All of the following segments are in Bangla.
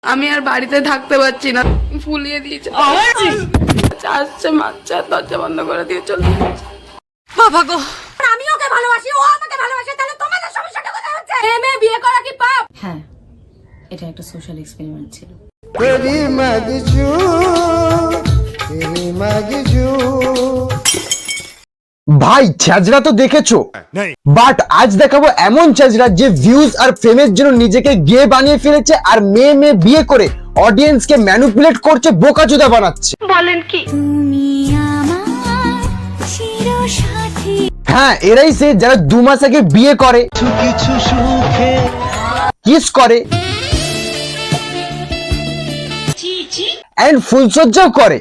আমি আর বাড়িতে থাকতে পারছি না, ফুলিয়ে দিয়েছে। আসছে মারছে, দরজা বন্ধ করে দিয়ে চলে। বাবা গো, আমি ওকে ভালোবাসি, ও আমাকে ভালোবাসে, তাহলে তোমাদের সমস্যাটা কোথায় হচ্ছে? মেয়ে বিয়ে করা কি পাপ? হ্যাঁ, এটা একটা সোশ্যাল এক্সপেরিমেন্ট ছিল। ভাই ছ্যাজরা তো দেখেছো, বাট আজ দেখাবো এমন ছ্যাজরা যে ভিউজ আর ফেমের জন্য নিজেকে গে বানিয়ে ফেলেছে আর মেয়ে মেয়ে বিয়ে করে অডিয়েন্সকে ম্যানিপুলেট করছে, বোকাচোদা বানাচ্ছে। বলেন কি? হ্যাঁ, এরাই সে যারা 2 মাস আগে বিয়ে করে, কিস করে এন্ড ফুলসজ্জাও করে।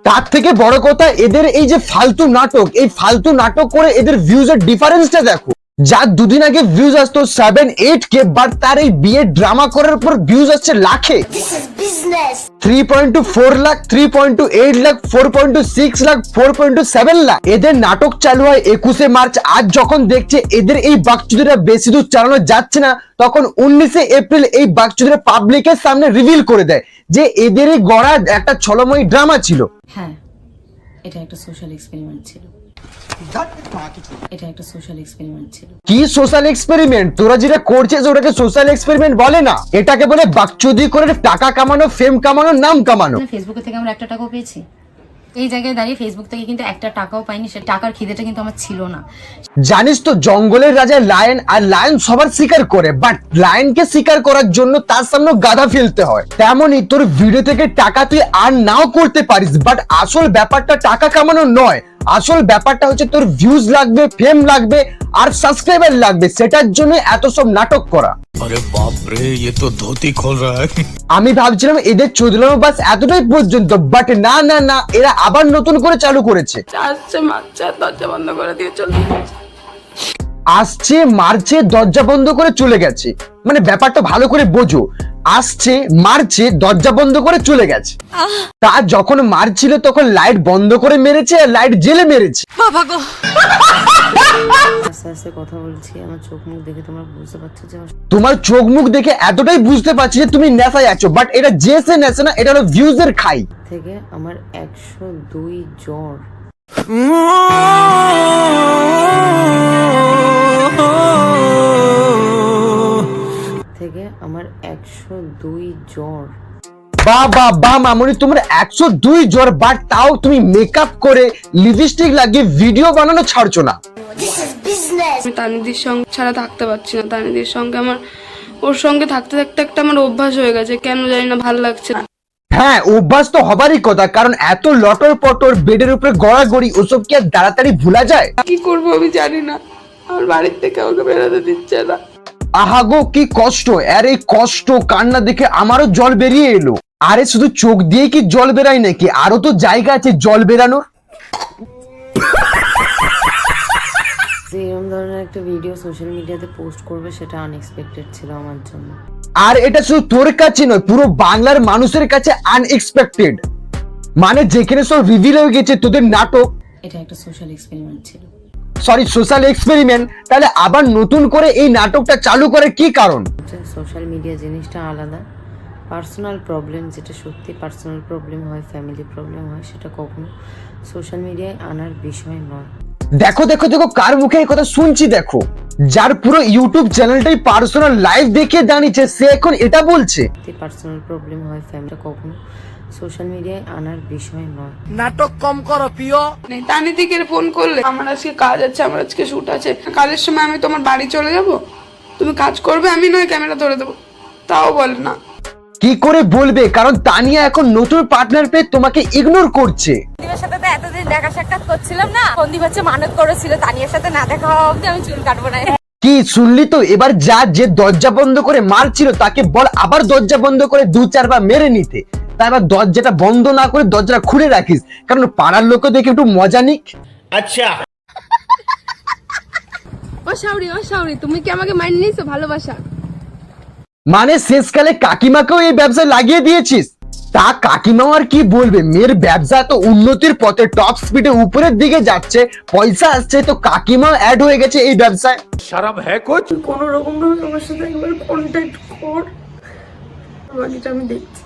তার থেকে বড় কথা, এদের এই যে ফালতু নাটক, এই ফালতু নাটক করে এদের ভিউজের ডিফারেন্সটা দেখো। যার দুদিন আগে ভিউজ আসতো 7-8K, বাট তার এই বিয়ে ড্রামা করার পর ভিউজ আসছে লাখে। 3.4 লাখ, 3.8 লাখ, 4.6 লাখ, 4.7 লাখ। এদের নাটক চালু হয় 21শে মার্চ। আজ যখন দেখছে এদের এই বাকচুদিরা বেশি দূর চালানো যাচ্ছে না, তখন 19শে এপ্রিল এই বাকচুদিরা পাবলিকের সামনে রিভিল করে দেয় যে এদেরই গড়া একটা ছলময়ী ড্রামা ছিল। হ্যাঁ, এটা একটা সোশ্যাল এক্সপেরিমেন্ট ছিল। এটা একটা সোশ্যাল এক্সপেরিমেন্ট ছিল। কি সোশ্যাল এক্সপেরিমেন্ট? তোরা যেটা করছিস ওটাকে সোশ্যাল এক্সপেরিমেন্ট বলে না, এটাকে বলে বাকচুদি করে টাকা কামানো, ফেম কামানো, নাম কামানো। ফেসবুক থেকে আমরা একটা টাকাও পেয়েছি। এই জায়গায় দাঁড়িয়ে ফেসবুক থেকে কিন্তু একটা টাকাও পাইনি। সে টাকার খিদেটা কিন্তু আমার ছিল না। জানিস তো, জঙ্গলের রাজা লায়ন, আর লায়ন সবার শিকার করে, বাট লায়নকে শিকার করার জন্য তার সামনে গাধা ফেলতে হয়। তেমনই তোর ভিডিও থেকে টাকা তুই আর নাও করতে পারিস, বাট আসল ব্যাপারটা টাকা কামানো নয়। আসল ব্যাপারটা হচ্ছে তোর ভিউজ লাগবে, ফেম লাগবে আর সাবস্ক্রাইবার লাগবে, সেটার জন্য এত সব নাটক করা। अरे बाप रे, ये तो धोती खोल रहा है। আমি ভাবছিলাম এদের চোদলানো বাস এতটাই পর্যন্ত, বাট না না না, এরা আবার নতুন করে চালু করেছে। আসছে মারছে, দরজা বন্ধ করে দিয়ে চলে। আসছে, মারছে, দরজা বন্ধ করে চলে গেছে। মানে ব্যাপারটা ভালো করে বোঝো, আসছে, মারছে, দরজা বন্ধ করে চলে গেছে। তা যখন মারছিল তখন লাইট বন্ধ করে মেরেছে আর লাইট জেলে মেরেছে। বাবা গো, আস্তে আস্তে কথা বলছি, আমার চোখ মুখ দেখে তোমরা বুঝতে পারছো যে তোমার চোখ মুখ দেখে এতটাই বুঝতে পারছি যে তুমি নেশায় আছো, বাট এটা যে সে নেশা না, এটা হলো ভিউজ এর খাই। থেকে আমার 102 জ্বর। থেকে আমার 102 জ্বর। বা মামুনি, তোমার 102 জ্বর, বাট তাও তুমি মেকআপ করে লিপস্টিক লাগিয়ে ভিডিও বানানো ছাড়ছো না। আমি তানিদির সঙ্গে ছাড়া থাকতে পারছি না। তানিদির সঙ্গে আমার, ওর সঙ্গে থাকতে থাকতে একটা আমার অভ্যাস হয়ে গেছে, কেন জানি না, ভালো লাগছে না। হ্যাঁ, অভ্যাস তো হবারই কথা, কারণ এত লটর পটর বেডের উপরে গড়াগড়ি, ওসব কি আর তাড়াতাড়ি ভুলা যায়? কি করবো আমি জানি না, আমার বাড়ির থেকে আমাকে বেরোতে দিচ্ছে না। আহাগো কি কষ্ট! আর এই কষ্ট কান্না দেখে আমারও জল বেরিয়ে এলো। আরে শুধু চোখ দিয়ে কি জল বেরায় নাকি? আরো তো জায়গা আছে জল বেরানোর। এরকম ধরনের একটা ভিডিও সোশ্যাল মিডিয়াতে পোস্ট করবে সেটা আনএক্সপেক্টেড ছিল আমার জন্য। আর এটা শুধু তোর কাছে নয়, পুরো বাংলার মানুষের কাছে আনএক্সপেক্টেড। মানে যেখানে সব রিভিল হয়ে গেছে তোদের নাটক, এটা একটা সোশ্যাল এক্সপেরিমেন্ট ছিল। সরি, সোশ্যাল এক্সপেরিমেন্ট, তাহলে আবার নতুন করে এই নাটকটা চালু করার কি কারণ? সোশ্যাল মিডিয়া জিনিসটা আলাদা। পার্সোনাল প্রবলেম, যেটা সত্যি পার্সোনাল প্রবলেম হয়, ফ্যামিলি প্রবলেম হয়, সেটা কখনো সোশ্যাল মিডিয়ায় আনার বিষয় নয়। দেখো দেখো দেখো, কার মুখে এই কথা শুনছি দেখো। যার পুরো ইউটিউব চ্যানেলটাই পার্সোনাল লাইফ দেখে দাঁড়িয়েছে, সে এখন এটা বলছে। পার্সোনাল প্রবলেম হয়, ফ্যামিলি কখনো সোশ্যাল মিডিয়ায় আনার বিষয় নয়। नाटक कम करो पियो। তানিদিকে ফোন করলে, আমার আজকে কাজ আছে, আমার আজকে শুট আছে, কাজের সময় আমি তোমার বাড়ি চলে যাব, তুমি কাজ করবে, আমি নয় ক্যামেরা ধরে দেবো, তাও বলে না। কি করে বলবে? কারণ তানিয়া এখন নতুন পার্টনার পেয়ে তোমাকে ইগনোর করছে। সন্দীপের সাথে তো এতদিন দেখা সাক্ষাৎ করছিলাম না, সন্দীপ হচ্ছে মানত করেছিল তানিয়ার সাথে না দেখা হওয়া অবধি আমি চুল কাটবো না। কি শুনলি তো? এবার যে দরজা বন্ধ করে মারছিল তাকে বল আবার দরজা বন্ধ করে 2-4 বার মেরে নিতে। তারপর দরজাটা বন্ধ না করে দরজাটা খুলে রাখিস, কারণ পাড়ার লোক দেখে একটু মজা নিক। अच्छा ও শাওরি, তুমি কি আমাকে মাইনে নিয়েছো ভালোবাসা? মানে শেষকালে কাকিমাকেও এই ব্যবসায় লাগিয়ে দিয়েছিস। তা কাকিমাও আর কি বলবে, মেয়ের ব্যবসা তো উন্নতির পথে টপ স্পিডে উপরের দিকে যাচ্ছে, পয়সা আসছে, তো কাকিমাও অ্যাড হয়ে গেছে এই ব্যবসায়। शर्म है कुछ? কোনো রকম ভাবে আমার সাথে একবার কন্ট্যাক্ট কর, বাকিটা আমি দেখছি।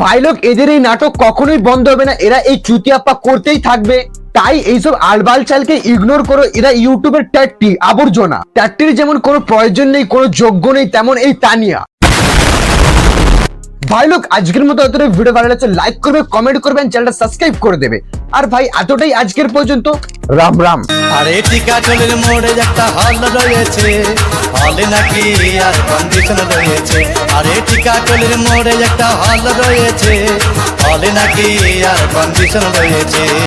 ভাই লোক, এদের এই নাটক কখনোই বন্ধ হবে না, এরা এই চুতিয়াপ্পা করতেই থাকবে। তাই এইসব আলবাল চালকে ইগনোর করো, এরা ইউটিউবের ট্যাটটি আবর্জনা। ট্যাটটির যেমন কোনো প্রয়োজন নেই, কোনো যোগ্য নেই, তেমন এই তানিয়া। ভাই লোক, আজকের মতো এতটাই, ভিডিও ভালো লাগছে লাইক করবে, কমেন্ট করবেন, চ্যানেলটা সাবস্ক্রাইব করে দেবে। আর ভাই এতটাই আজকের পর্যন্ত, রাম রাম। আরে টিকাটলের মোড়ে একটা হল রয়েছে, হলে নাকি আর কন্ডিশন রয়েছে। আরে টিকাটলের মোড়ে একটা হল রয়েছে, হলে নাকি আর কন্ডিশন রয়েছে।